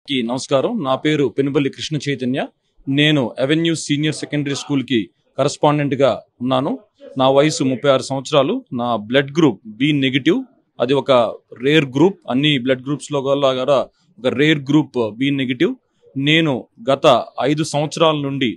की నమస్కారం నా పేరు పెనుబల్లి కృష్ణ చైతన్య నేను అవెన్యూ సీనియర్ సెకండరీ స్కూల్ కి కరెస్పాండెంట్ గా ఉన్నాను నా వయసు 36 సంవత్సరాలు నా బ్లడ్ గ్రూప్ బి నెగటివ్ అది ఒక రేర్ గ్రూప్ అన్ని బ్లడ్ గ్రూప్స్ లో గల ఒక రేర్ గ్రూప్ బి నెగటివ్ నేను గత 5 సంవత్సరాల నుండి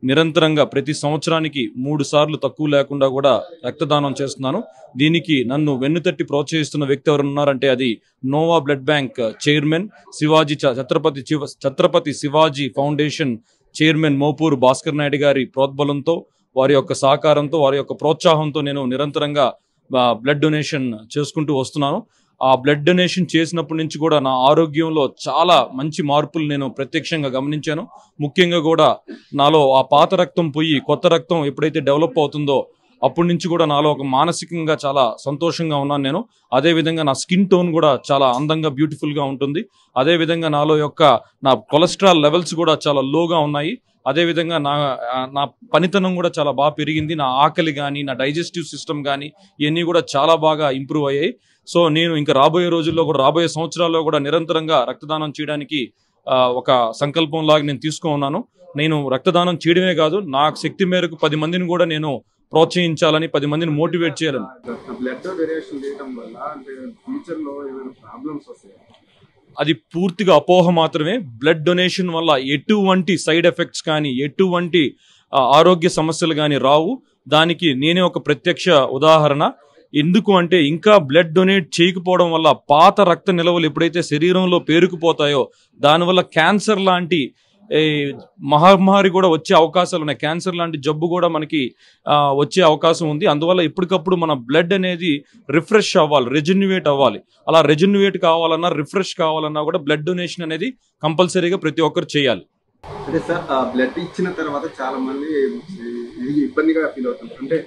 నిరంతరంగా ప్రతి సంవత్సరానికి 3 సార్లు తక్కువ లేకుండా కూడా రక్తదానం చేస్తున్నాను దీనికి నన్ను వెన్నుతట్టి ప్రోత్సహిస్తున్న వ్యక్తి ఎవరు ఉన్నారంటే అది Nova blood bank chairman Shivaji Chhatrapati Shivaji foundation chairman Mopuru Bhaskar Naidu గారి ప్రోద్బలంతో వారి యొక్క సహకారంతో వారి యొక్క ప్రోత్సాహంతో నేను నిరంతరంగా బ్లడ్ డొనేషన్ చేసుకుంటూ వస్తున్నాను ఆ బ్లడ్ డొనేషన్ చేసినప్పటి నుంచి కూడా నా ఆరోగ్యంలో చాలా మంచి మార్పులు నేను ప్రత్యక్షంగా గమనించాను ముఖ్యంగా కూడా నాలో ఆ పాత రక్తం పోయి కొత్త రక్తం ఎప్పుడైతే డెవలప్ అవుతుందో అప్పటి నుంచి కూడా నాలో ఒక మానసికంగా చాలా సంతోషంగా ఉన్నాను నేను అదే విధంగా నా స్కిన్ టోన్ కూడా చాలా అందంగా బ్యూటిఫుల్ గా ఉంటుంది అదే విధంగా నాలో నా కొలెస్ట్రాల్ లెవెల్స్ కూడా చాలా లోగా ఉన్నాయి అదే విధంగా నా పనితనం కూడా చాలా బాగా పెరిగింది నా ఆకలి కానీ నా డైజెస్టివ్ సిస్టమ్ కానీ ఇవన్నీ కూడా చాలా బాగా ఇంప్రూవ్ అయ్యాయి సో నేను ఇంకా రాబోయే రోజుల్లో కూడా రాబోయే సంవత్సరాల్లో కూడా నిరంతరంగా రక్తదానం చేయడానికి ఒక సంకల్పం లాగా నేను తీసుకున్నాను నేను రక్తదానం చేయడమే కాదు నా శక్తి మేరకు 10 మందిని కూడా నేను ప్రోత్సహించాలని 10 మందిని మోటివేట్ చేయాలని అది పూర్తిగా అపోహ మాత్రమే బ్లడ్ డొనేషన్ వల్ల ఎటువంటి సైడ్ ఎఫెక్ట్స్ కానీ ఎటువంటి ఆరోగ్య సమస్యలు కానీ రావు దానికి నేనే ఒక ప్రత్యక్ష ఉదాహరణ ఎందుకు అంటే ఇంకా బ్లడ్ డొనేట్ చేయకపోవడం వల్ల పాత రక్త నిల్వలు ఎప్పుడైతే శరీరంలో పేరుకుపోతాయో దానివల్ల క్యాన్సర్ లాంటి మహమ్మారి కూడా వచ్చే అవకాశాలు ఉన్నాయి క్యాన్సర్ లాంటి జబ్బు కూడా మనకి వచ్చే అవకాశం ఉంది అందువల్ల ఎప్పటికప్పుడు మన బ్లడ్ అనేది రిఫ్రెష్ అవ్వాలి రెజెన్యువేట్ అవ్వాలి అలా రెజెన్యువేట్ కావాలన్నా రిఫ్రెష్ కావాలన్నా కూడా బ్లడ్ డొనేషన్ అనేది కంపల్సరీగా ప్రతి ఒక్కరు చేయాలి అంటే సార్ బ్లడ్ ఇచ్చిన తర్వాత చాలా మంది ఇబ్బందిగా ఫీల్ అవుతుంటారు అంటే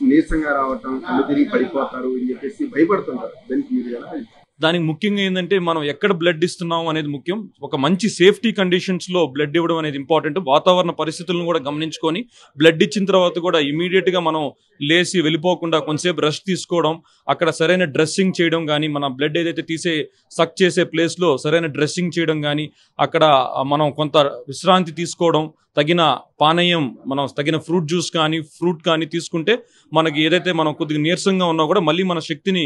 నీరసంగా రావటం కళ్ళు తిరిగి పడిపోతారు అని చెప్పేసి భయపడుతుంటారు దానికి ముఖ్యంగా ఏంటంటే మనం ఎక్కడ బ్లడ్ ఇస్తున్నాం అనేది ముఖ్యం ఒక మంచి సేఫ్టీ కండిషన్స్ లో బ్లడ్ ఇవ్వడం అనేది ఇంపార్టెంట్ వాతావరణ పరిస్థితులను కూడా గమనించుకొని బ్లడ్ ఇచ్చిన తర్వాత కూడా ఇమీడియట్ గా మనం లేచి వెళ్ళిపోకుండా కొంతసేపు రెస్ట్ తీసుకోవడం అక్కడ సరైన డ్రెస్సింగ్ చేయడం కానీ మన బ్లడ్ ఏదైతే సక్ చేసే ప్లేస్ లో సరైన డ్రెస్సింగ్ చేయడం కానీ అక్కడ మనం కొంత విశ్రాంతి తీసుకోవడం తగిన పానీయం మనం తగిన ఫ్రూట్ కానీ తీసుకుంటే మనకి ఏదైతే మనం కొద్దిగా నీరసంగా ఉన్నా కూడా మళ్ళీ మన శక్తిని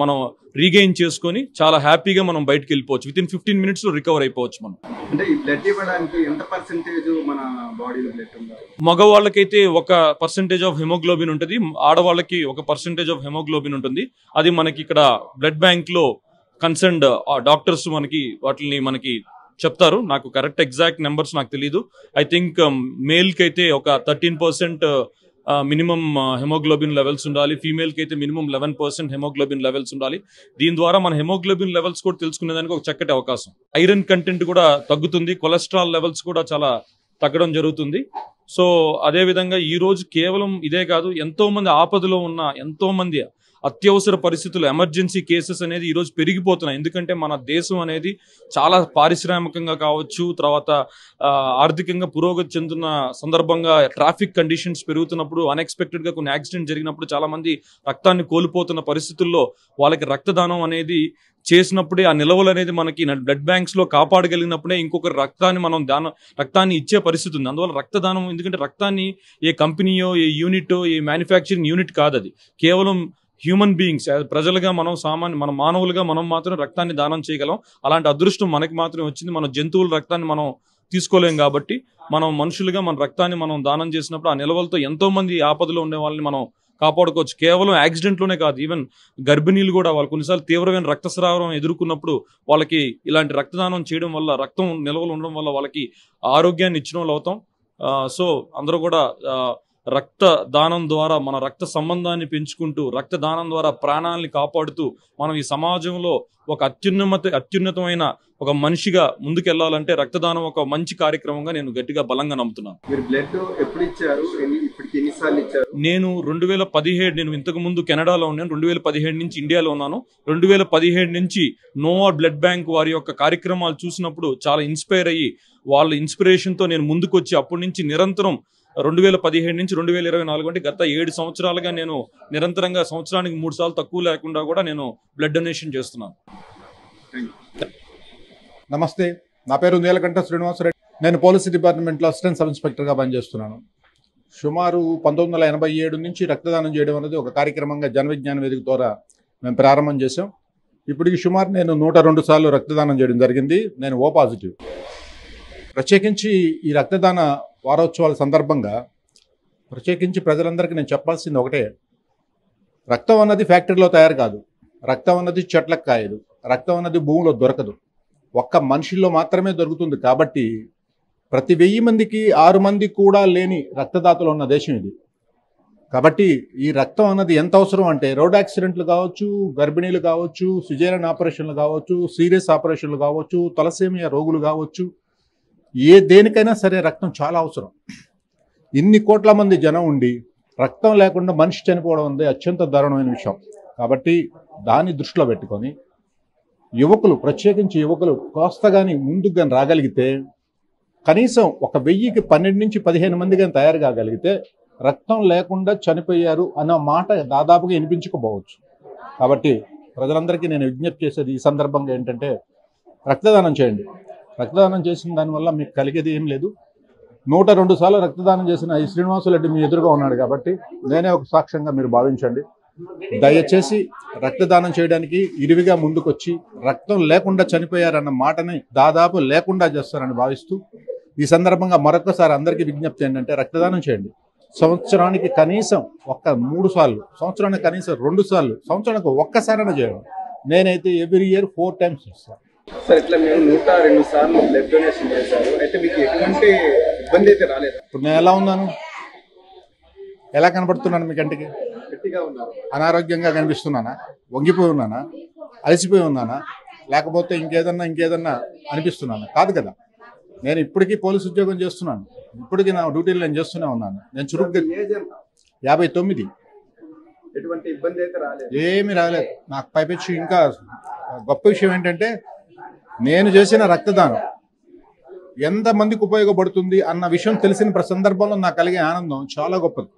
మనం రీగెయిన్ చేసుకొని చాలా హ్యాపీగా మనం బయటకు వెళ్ళిపోవచ్చు విత్ ఇన్ 15 minutes లో రికవర్ అయిపోవచ్చు మనం అంటే ఈ బ్లడ్ ఇవ్వడానికి ఎంత పర్సెంటేజ్ మన బాడీలో బ్లడ్ ఉందా మగవాళ్ళకైతే 1% ఆఫ్ హెమోగ్లోబిన్ ఉంటుంది ఆడవాళ్ళకి 1% ఆఫ్ హెమోగ్లోబిన్ ఉంటుంది అది మనకి ఇక్కడ బ్లడ్ బ్యాంక్ లో కన్సర్న్డ్ డాక్టర్స్ వాటిని మనకి చెప్తారు నాకు కరెక్ట్ ఎగ్జాక్ట్ నెంబర్స్ నాకు తెలియదు ఐ థింక్ మేల్ కి అయితే ఒక 13% మినిమం హెమోగ్లోబిన్ లెవెల్స్ ఉండాలి ఫీమేల్ కి అయితే మినిమం 11% హెమోగ్లోబిన్ లెవెల్స్ ఉండాలి దీని ద్వారా మన హెమోగ్లోబిన్ లెవెల్స్ కూడా తెలుసుకునేదానికి ఒక చక్కటి అవకాశం ఐరన్ కంటెంట్ కూడా తగ్గుతుంది కొలెస్ట్రాల్ లెవెల్స్ కూడా చాలా తగ్గడం జరుగుతుంది సో అదే విధంగా ఈ రోజు కేవలం ఇదే కాదు ఎంతో మంది ఆపదలో ఉన్న ఎంతో మంది అత్యవసర పరిస్థితులు ఎమర్జెన్సీ కేసెస్ అనేది ఈ రోజు పెరిగిపోతున్నాయి ఎందుకంటే మన దేశం అనేది చాలా పారిశ్రామికంగా కావచ్చు తర్వాత ఆర్థికంగా పురోగతి చెందుతున్న సందర్భంగా ట్రాఫిక్ కండిషన్స్ పెరుగుతున్నప్పుడు అన్ఎక్స్పెక్టెడ్ గా కొన్ని యాక్సిడెంట్ జరిగినప్పుడు చాలా మంది రక్తాన్ని కోల్పోతున్న పరిస్థితుల్లో వాళ్ళకి రక్తదానం అనేది చేసినప్పుడే ఆ నిల్వలు అనేది మనకి బ్లడ్ బ్యాంక్స్ లో కాపాడగలిగినప్పుడే ఇంకొకరి రక్తాన్ని ఇచ్చే పరిస్థితి ఉంది అందువల్ల రక్తదానం ఎందుకంటే రక్తాన్ని ఏ కంపెనీయో ఏ యూనిటో ఏ మ్యానుఫ్యాక్చరింగ్ యూనిట్ కాదు అది కేవలం హ్యూమన్ బీయింగ్స్ ప్రజలుగా మన మానవులుగా మనం మాత్రం రక్తాన్ని దానం చేయగలం అలాంటి అదృష్టం మనకి మాత్రమే వచ్చింది మన జంతువుల రక్తాన్ని మనం తీసుకోలేం కాబట్టి మనం మనుషులుగా మన రక్తాన్ని మనం దానం చేసినప్పుడు ఆ నిల్వలతో ఎంతో మంది ఆపదలో ఉండే వాళ్ళని మనం కాపాడుకోవచ్చు కేవలం యాక్సిడెంట్ లోనే కాదు ఈవెన్ గర్భిణీలు కూడా వాళ్ళు కొన్నిసార్లు తీవ్రమైన రక్తస్రావం ఎదుర్కొన్నప్పుడు వాళ్ళకి ఇలాంటి రక్తదానం చేయడం వల్ల రక్తం నిల్వలు ఉండడం వల్ల వాళ్ళకి ఆరోగ్యాన్ని ఇచ్చిన వాళ్ళు అవుతాం సో అందరూ కూడా రక్తదానం ద్వారా మన రక్త సంబంధాన్ని పెంచుకుంటూ రక్తదానం ద్వారా ప్రాణాలని కాపాడుతూ మనం ఈ సమాజంలో ఒక అత్యున్నతమైన ఒక మనిషిగా ముందుకెళ్లాలంటే రక్తదానం ఒక మంచి కార్యక్రమంగా నేను గట్టిగా బలంగా నమ్ముతున్నాను నేను 2017 నేను ఇంతకు ముందు కెనడాలో ఉన్నాను 2017 నుంచి ఇండియాలో ఉన్నాను 2017 నుంచి నోవా బ్లడ్ బ్యాంక్ వారి యొక్క కార్యక్రమాలు చూసినప్పుడు చాలా ఇన్స్పైర్ అయ్యి వాళ్ళ ఇన్స్పిరేషన్ తో నేను ముందుకు వచ్చి అప్పటి నుంచి నిరంతరం 2017 నుంచి 2024 అంటే గత 7 సంవత్సరాలుగా నేను నిరంతరంగా సంవత్సరానికి 3 సార్లు తక్కువ లేకుండా కూడా నేను బ్లడ్ డొనేషన్ చేస్తున్నాను నమస్తే నా పేరు నీలకంఠ శ్రీనివాసరెడ్డి. నేను పోలీస్ డిపార్ట్మెంట్లో అసిస్టెంట్ సబ్ ఇన్స్పెక్టర్గా పనిచేస్తున్నాను. సుమారు 1987 నుంచి రక్తదానం చేయడం అనేది ఒక కార్యక్రమంగా జన విజ్ఞాన వేదిక ద్వారా మేము ప్రారంభం చేసాం. ఇప్పటికి సుమారు నేను 102 సార్లు రక్తదానం చేయడం జరిగింది. నేను ఓ పాజిటివ్. ప్రత్యేకించి ఈ రక్తదాన వారోత్సవాల సందర్భంగా ప్రత్యేకించి ప్రజలందరికీ నేను చెప్పాల్సింది ఒకటే, రక్తం అన్నది ఫ్యాక్టరీలో తయారు కాదు, రక్తం అన్నది చెట్లకు కాయదు, రక్తం అన్నది భూమిలో దొరకదు, ఒక్క మనిషిలో మాత్రమే దొరుకుతుంది. కాబట్టి ప్రతి 1000 మందికి 6 మంది కూడా లేని రక్తదాతలు ఉన్న దేశం ఇది. కాబట్టి ఈ రక్తం అన్నది ఎంత అవసరం అంటే, రోడ్ యాక్సిడెంట్లు కావచ్చు, గర్భిణీలు కావచ్చు, సిజేరియన్ ఆపరేషన్లు కావచ్చు, సీరియస్ ఆపరేషన్లు కావచ్చు, తలసేమియా రోగులు కావచ్చు, దేనికైనా సరే రక్తం చాలా అవసరం. ఇన్ని కోట్ల మంది జనం ఉండి రక్తం లేకుండా మనిషి చనిపోవడం అనేది అత్యంత దారుణమైన విషయం. కాబట్టి దాన్ని దృష్టిలో పెట్టుకొని యువకులు, ప్రత్యేకించి యువకులు కాస్త కానీ ముందుకు కానీ రాగలిగితే, కనీసం ఒక 1000కి 12 నుంచి 15 మంది కానీ తయారు కాగలిగితే రక్తం లేకుండా చనిపోయారు అన్న మాట దాదాపుగా వినిపించుకోపోవచ్చు. కాబట్టి ప్రజలందరికీ నేను విజ్ఞప్తి చేసేది ఈ సందర్భంగా ఏంటంటే, రక్తదానం చేయండి. రక్తదానం చేసిన దానివల్ల మీకు కలిగేది ఏం లేదు. 102 సార్లు రక్తదానం చేసిన ఈ శ్రీనివాసరెడ్డి మీ ఎదురుగా ఉన్నాడు కాబట్టి నేనే ఒక సాక్ష్యంగా మీరు భావించండి. దయచేసి రక్తదానం చేయడానికి ఇరివిగా ముందుకొచ్చి రక్తం లేకుండా చనిపోయారన్న మాటని దాదాపు లేకుండా చేస్తారని భావిస్తూ ఈ సందర్భంగా మరొకసారి అందరికీ విజ్ఞప్తి ఏంటంటే, రక్తదానం చేయండి. సంవత్సరానికి కనీసం 3 సార్లు, సంవత్సరానికి కనీసం 2 సార్లు, సంవత్సరానికి ఒక్కసారైనా చేయండి. నేనైతే ఎవ్రీ ఇయర్ 4 టైమ్స్ చేస్తాను. సార్, ఇట్లా మేము 102 సార్లు బ్లడ్ డొనేషన్ చేశారు. అయితే మీకు ఎటువంటి ఇబ్బంది అయితే రాలేదు? ఇప్పుడు నేను ఎలా ఉన్నాను, ఎలా కనబడుతున్నాను మీ కంటికి? గట్టిగా ఉన్నారు? అనారోగ్యంగా కనిపిస్తున్నానా? వంగిపోయి ఉన్నానా? అలసిపోయి ఉన్నానా? లేకపోతే ఇంకేదన్నా అనిపిస్తున్నానా? కాదు కదా. నేను ఇప్పటికీ పోలీసు ఉద్యోగం చేస్తున్నాను. ఇప్పటికీ నా డ్యూటీలు నేను చేస్తూనే ఉన్నాను. నేను చురుగ్గా 59. ఎటువంటి ఇబ్బంది అయితే రాలేదు? ఏమీ రాలేదు. నాకు పైపెచ్చి ఇంకా గొప్ప విషయం ఏంటంటే, నేను చేసిన రక్తదానం ఎంతమందికి ఉపయోగపడుతుంది అన్న విషయం తెలిసిన సందర్భంలో నాకు కలిగే ఆనందం చాలా గొప్పది.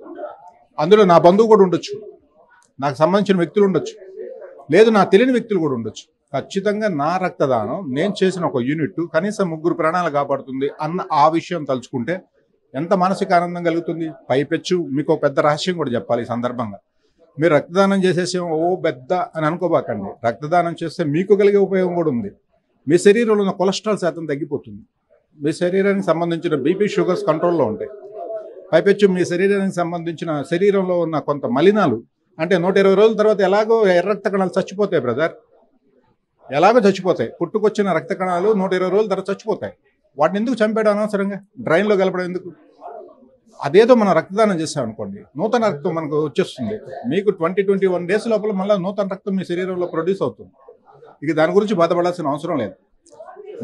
అందులో నా బంధువు కూడా ఉండొచ్చు, నాకు సంబంధించిన వ్యక్తులు ఉండొచ్చు, లేదు నా తెలియని వ్యక్తులు కూడా ఉండొచ్చు. ఖచ్చితంగా నా రక్తదానం, నేను చేసిన ఒక యూనిట్ కనీసం 3 ప్రాణాలు కాపాడుతుంది అన్న ఆ విషయం తలుచుకుంటే ఎంత మానసిక ఆనందం కలుగుతుంది. పైపెచ్చు మీకు ఒక పెద్ద రహస్యం కూడా చెప్పాలి ఈ సందర్భంగా. మీరు రక్తదానం చేసేసి పెద్ద అని అనుకోబాకండి. రక్తదానం చేస్తే మీకు కలిగే ఉపయోగం కూడా ఉంది. మీ శరీరంలో ఉన్న కొలెస్ట్రాల్ శాతం తగ్గిపోతుంది. మీ శరీరానికి సంబంధించిన బీపీ, షుగర్స్ కంట్రోల్లో ఉంటాయి. పైపెచ్చు మీ శరీరానికి సంబంధించిన శరీరంలో ఉన్న కొంత మలినాలు, అంటే 120 రోజుల తర్వాత ఎలాగో ఎర్ర రక్త కణాలు చచ్చిపోతాయి బ్రదర్, ఎలాగో చచ్చిపోతాయి. పుట్టుకొచ్చిన రక్త కణాలు 120 రోజుల తర్వాత చచ్చిపోతాయి. వాటిని ఎందుకు చంపేయడం అనవసరంగా, డ్రైన్లో కలపడం ఎందుకు? అదేదో మనం రక్తదానం చేసామనుకోండి, నూతన రక్తం మనకు వచ్చేస్తుంది. మీకు 20-21 డేస్ లోపల మళ్ళీ నూతన రక్తం మీ శరీరంలో ప్రొడ్యూస్ అవుతుంది. ఇక దాని గురించి బాధపడాల్సిన అవసరం లేదు.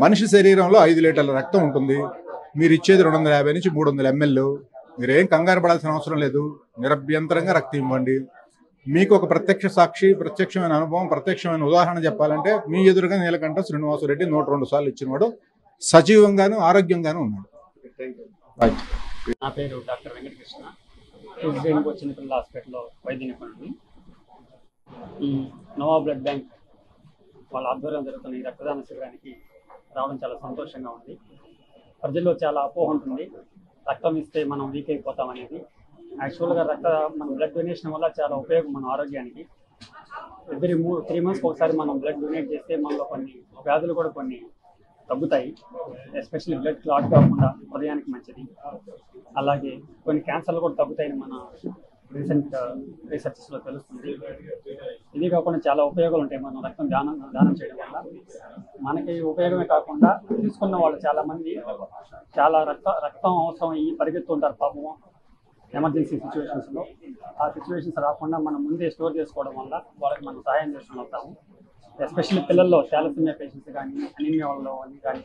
మనిషి శరీరంలో 5 లీటర్ల రక్తం ఉంటుంది. మీరు ఇచ్చేది 250 నుంచి 300 ml. మీరేం కంగారు పడాల్సిన అవసరం లేదు. నిరభ్యంతరంగా రక్తం ఇవ్వండి. మీకు ఒక ప్రత్యక్ష సాక్షి, ప్రత్యక్షమైన అనుభవం, ప్రత్యక్షమైన ఉదాహరణ చెప్పాలంటే మీ ఎదురుగా నీలకంఠ శ్రీనివాసరెడ్డి 102 సార్లు ఇచ్చినవాడు సజీవంగాను ఆరోగ్యంగాను ఉన్నాడు. నా పేరు డాక్టర్ వెంకటకృష్ణ, రేణుగూడ చిన్నపిల్లల హాస్పిటల్లో వైద్య నిపుణుడిని. ఈ నోవా బ్లడ్ బ్యాంక్ వాళ్ళ ఆధ్వర్యం జరుగుతున్న ఈ రక్తదాన శిబిరానికి రావడం చాలా సంతోషంగా ఉంది. ప్రజల్లో చాలా అపోహ ఉంటుంది, రక్తం ఇస్తే మనం వీక్ అయిపోతాం అనేది. యాక్చువల్గా మన బ్లడ్ డొనేషన్ వల్ల చాలా ఉపయోగం మన ఆరోగ్యానికి. ఎవ్రీ 3 మంత్స్కి ఒకసారి మనం బ్లడ్ డొనేట్ చేస్తే మనలో కొన్ని వ్యాధులు కూడా కొన్ని తగ్గుతాయి. ఎస్పెషల్లీ బ్లడ్ క్లాట్ కాకుండా హృదయానికి మంచిది. అలాగే కొన్ని క్యాన్సర్లు కూడా తగ్గుతాయని మన రీసెంట్ రీసెర్చెస్లో తెలుస్తుంది. ఇది కాకుండా చాలా ఉపయోగాలు ఉంటాయి మనం రక్తం దానం చేయడం వల్ల. మనకి ఉపయోగమే కాకుండా తీసుకున్న వాళ్ళు చాలామంది చాలా రక్తం అవసరం అయ్యి పరిగెత్తుంటారు పాపం ఎమర్జెన్సీ సిచ్యువేషన్స్లో. ఆ సిచ్యువేషన్స్ రాకుండా మనం ముందే స్టోర్ చేసుకోవడం వల్ల వాళ్ళకి మనం సహాయం చేస్తూ ఉంటాము. ఎస్పెషల్లీ పిల్లల్లో థాలసీమియా పేషెంట్స్ కానీ, అనీమియా వాళ్ళు కానీ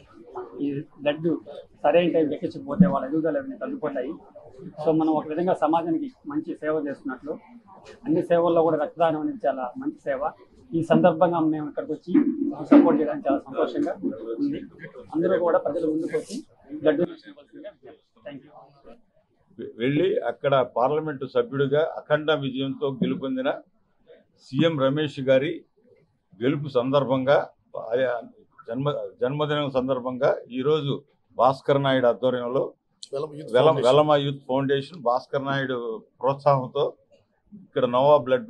ఈ బ్లడ్ సరైన టైం ఎక్కించకపోతే వాళ్ళ ఎదుగుదల అవన్నీ తగ్గిపోతాయి. సో మనం ఒక విధంగా సమాజానికి మంచి సేవ చేస్తున్నట్లు. అన్ని సేవల్లో కూడా రక్తదానం అనేది చాలా మంచి సేవ. ఈ సందర్భంగా మేము ఇక్కడికి వచ్చి సపోర్ట్ చేయడానికి చాలా సంతోషంగా ఉంది. అందరూ కూడా ప్రజలు ముందుకు వచ్చి బ్లడ్ డొనేషన్ ఇవ్వాల్సిందిగా థ్యాంక్ యూ. వెళ్ళి అక్కడ పార్లమెంటు సభ్యుడిగా అఖండ విజయంతో గెలుపొందిన సీఎం రమేష్ గారి గెలుపు సందర్భంగా జన్మదినం సందర్భంగా ఈరోజు భాస్కర్ నాయుడు ఆధ్వర్యంలో వెలమ యూత్ ఫౌండేషన్ భాస్కర్ నాయుడు ప్రోత్సాహంతో ఇక్కడ నోవా బ్లడ్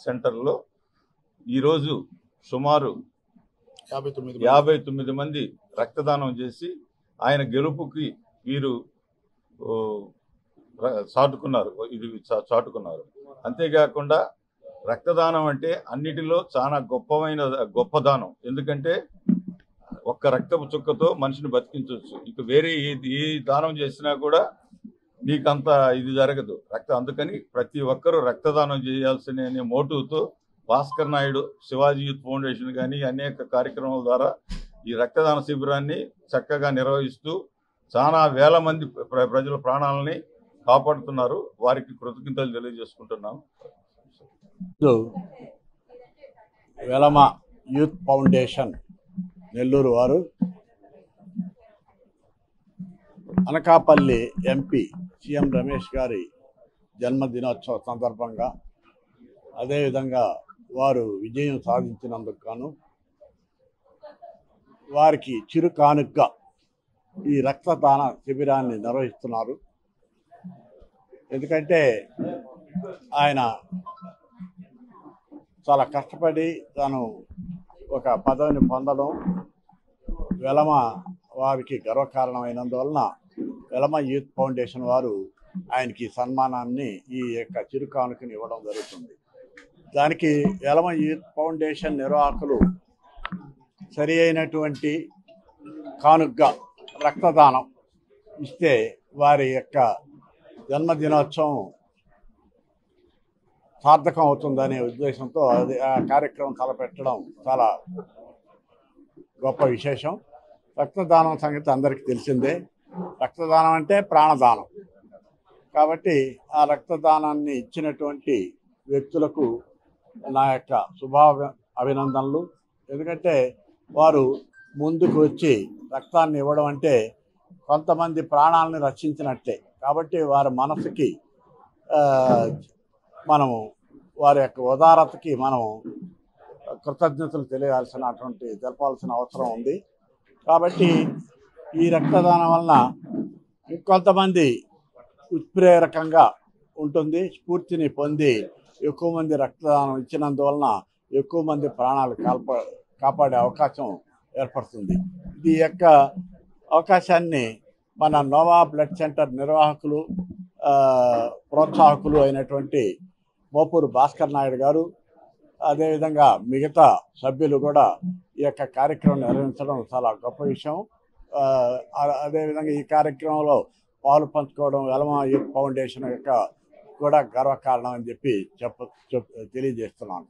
సెంటర్లో ఈరోజు సుమారు 59 మంది రక్తదానం చేసి ఆయన గెలుపుకి వీరు చాటుకున్నారు. అంతేకాకుండా రక్తదానం అంటే అన్నిటిలో చాలా గొప్ప దానం. ఎందుకంటే ఒక్క రక్తపు చుక్కతో మనిషిని బతికించవచ్చు. ఇక వేరే ఏ దానం చేసినా కూడా నీకంత ఇది జరగదు. అందుకని ప్రతి ఒక్కరూ రక్తదానం చేయాల్సిన మోటివ్తో భాస్కర్ నాయుడు శివాజీ యూత్ ఫౌండేషన్ కానీ అనేక కార్యక్రమాల ద్వారా ఈ రక్తదాన శిబిరాన్ని చక్కగా నిర్వహిస్తూ చాలా వేల మంది ప్రజల ప్రాణాలని కాపాడుతున్నారు. వారికి కృతజ్ఞతలు తెలియజేసుకుంటున్నాం. వెలమ యూత్ ఫౌండేషన్ నెల్లూరు వారు అనకాపల్లి ఎంపీ సీఎం రమేష్ గారి జన్మదినోత్సవ సందర్భంగా అదేవిధంగా వారు విజయం సాధించినందుకు గాను వారికి చిరు కానుకగా ఈ రక్తదాన శిబిరాన్ని నిర్వహిస్తున్నారు. ఎందుకంటే ఆయన చాలా కష్టపడి తాను ఒక పదవిని పొందడం వెలమ వారికి గర్వకారణమైనందువలన వెలమ యూత్ ఫౌండేషన్ వారు ఆయనకి సన్మానాన్ని ఈ యొక్క చిరు కానుకని ఇవ్వడం జరుగుతుంది. దానికి వెలమ యూత్ ఫౌండేషన్ నిర్వాహకులు సరి అయినటువంటి కానుకగా రక్తదానం ఇస్తే వారి యొక్క జన్మదినోత్సవం సార్థకం అవుతుందనే ఉద్దేశంతో ఆ కార్యక్రమం తలపెట్టడం చాలా గొప్ప విశేషం. రక్తదానం సంగతి అందరికీ తెలిసిందే. రక్తదానం అంటే ప్రాణదానం. కాబట్టి ఆ రక్తదానాన్ని ఇచ్చినటువంటి వ్యక్తులకు నా యొక్క అభినందనలు. ఎందుకంటే వారు ముందుకు వచ్చి రక్తాన్ని ఇవ్వడం అంటే కొంతమంది ప్రాణాలని రక్షించినట్లే. కాబట్టి వారి మనసుకి మనము వారి యొక్క ఉదారతకి మనం కృతజ్ఞతలు తెలపాల్సిన అవసరం ఉంది. కాబట్టి ఈ రక్తదానం వలన ఇంకొంతమంది ఉత్ప్రేరకంగా ఉంటుంది. స్ఫూర్తిని పొంది ఎక్కువ మంది రక్తదానం ఇచ్చినందువలన ఎక్కువ మంది ప్రాణాలు కాపాడే అవకాశం ఏర్పడుతుంది. ఈ యొక్క అవకాశాన్ని మన నోవా బ్లడ్ సెంటర్ నిర్వాహకులు ప్రోత్సాహకులు అయినటువంటి మోపూరు భాస్కర్ నాయుడు గారు అదేవిధంగా మిగతా సభ్యులు కూడా ఈ యొక్క కార్యక్రమం నిర్వహించడం చాలా గొప్ప విషయం. అదేవిధంగా ఈ కార్యక్రమంలో పాలు పంచుకోవడం వెలమ యూత్ ఫౌండేషన్ యొక్క కూడా గర్వకారణం అని చెప్పి తెలియజేస్తున్నాను.